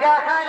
Bye.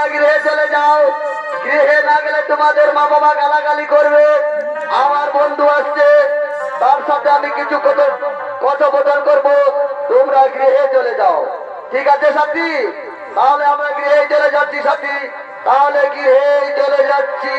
তোমরা গৃহে চলে যাও। গৃহে না গেলে তোমাদের মা বাবা গালাগালি করবে। আমার বন্ধু আসছে, তার সাথে আমি কিছু কথোপকথন করবো। তোমরা গৃহে চলে যাও। ঠিক আছে সাথী? তাহলে আমরা গৃহে চলে যাচ্ছি সাথী। তাহলে গৃহে চলে যাচ্ছি।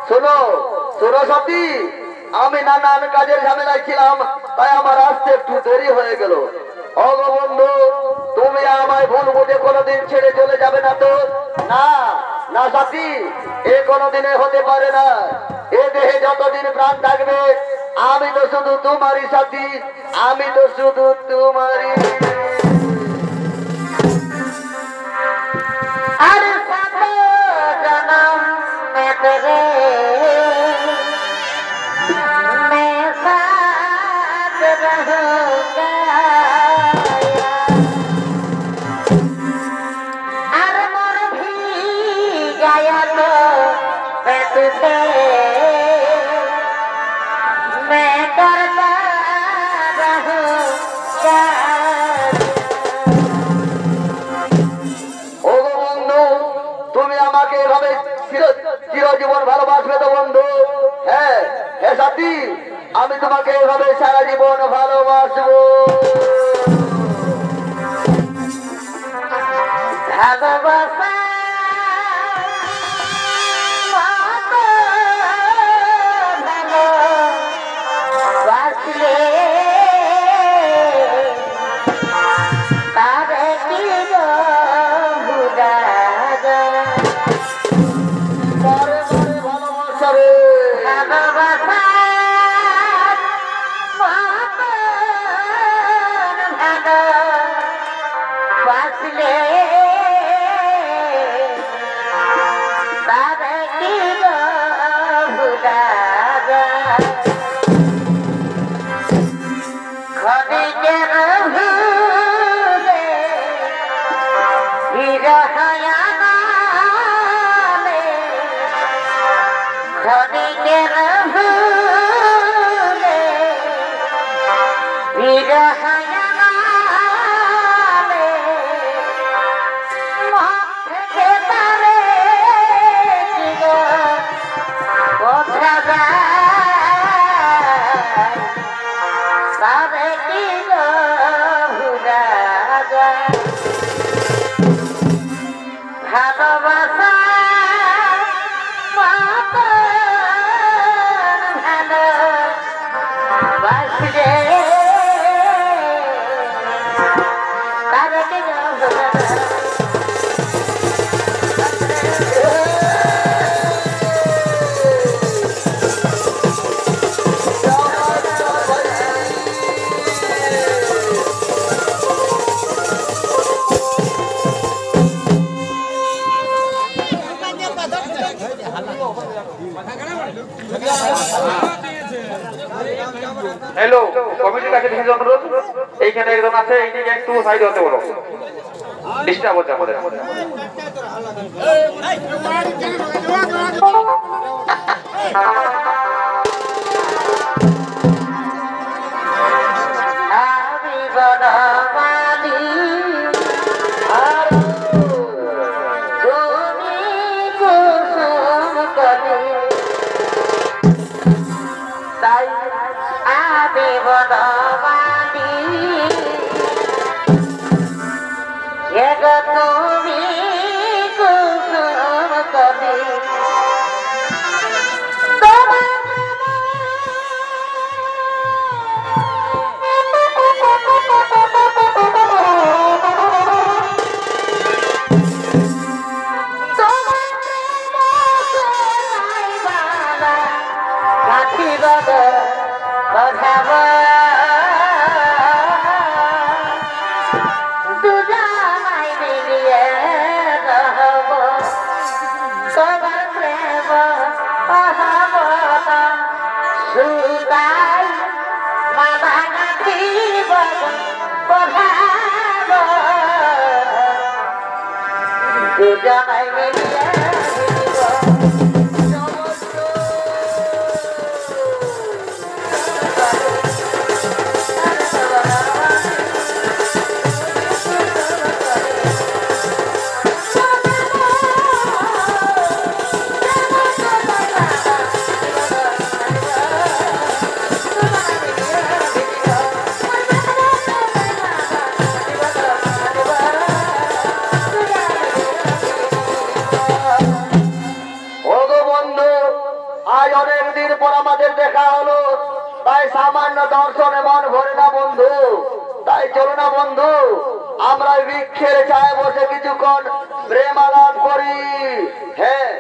শোনো শোনো সাথী, আমি নানান কাজের ঝামেলায় ছিলাম, তাই আমার আসতে একটু দেরি হয়ে গেল। ওগো বন্ধু, তুমি আমায় ভুল বুঝে কোনোদিন ছেড়ে চলে যাবে না তো? না না সাথী, এ কোনোদিনে হতে পারে না। এ দেহে যতদিন প্রাণ থাকবে আমি তো শুধু তোমারই সাথী, আমি তো শুধু তোমারই। अरे सातो जन्म में तेरे मैं साथ रहूंगा। अरे मोर भी गया तो मैं तुझे मैं करता रहूंगा। তুমি আমাকে এভাবে চিরজীবন ভালোবাসবে তো বন্ধু? হ্যাঁ হ্যাঁ সাথী, আমি তোমাকে এভাবে সারা জীবন ভালোবাসবো। ভালোবাসা ভালোবাসলে তারে কি গো ভুলা যায়? বারে বারে ভালোবাসা রে, ভালোবাসা ভালোবাসলে তারে কি গো ভুলা যায়? খনিকের ভুলে বিরহয়া নামে, খনিকের ভুলে বিরহয়া নামে মন থেকে তারে কি গো বোঝা যায়? তারে কি গো ভুলা যায়? ভালোবাসা ভালোবাসলে তারে কি গো ভুলা যায়? হ্যালো, কমিটির কাছে বিশেষ অনুরোধ, এইখানে একজন আছে, এইদিকে একটু সাইড হতে বলো, ডিস্টার্ব হচ্ছে আমাদের। আমি বনমালী আর তুমি কুসুম কলি, তাই আমি বনমালী এক তুমি কুসুম কবি তোমার দুজনাই মিলিয়ে ওগো বন্ধু, আজ অনেক দিন পর আমাদের দেখা হলো, তাই সামান্য দর্শনে মন ভরে না বন্ধু। তাই চলো না বন্ধু, আমরা বৃক্ষের ছায় বসে কিছুক্ষণ প্রেম আলাপ করি। হ্যাঁ,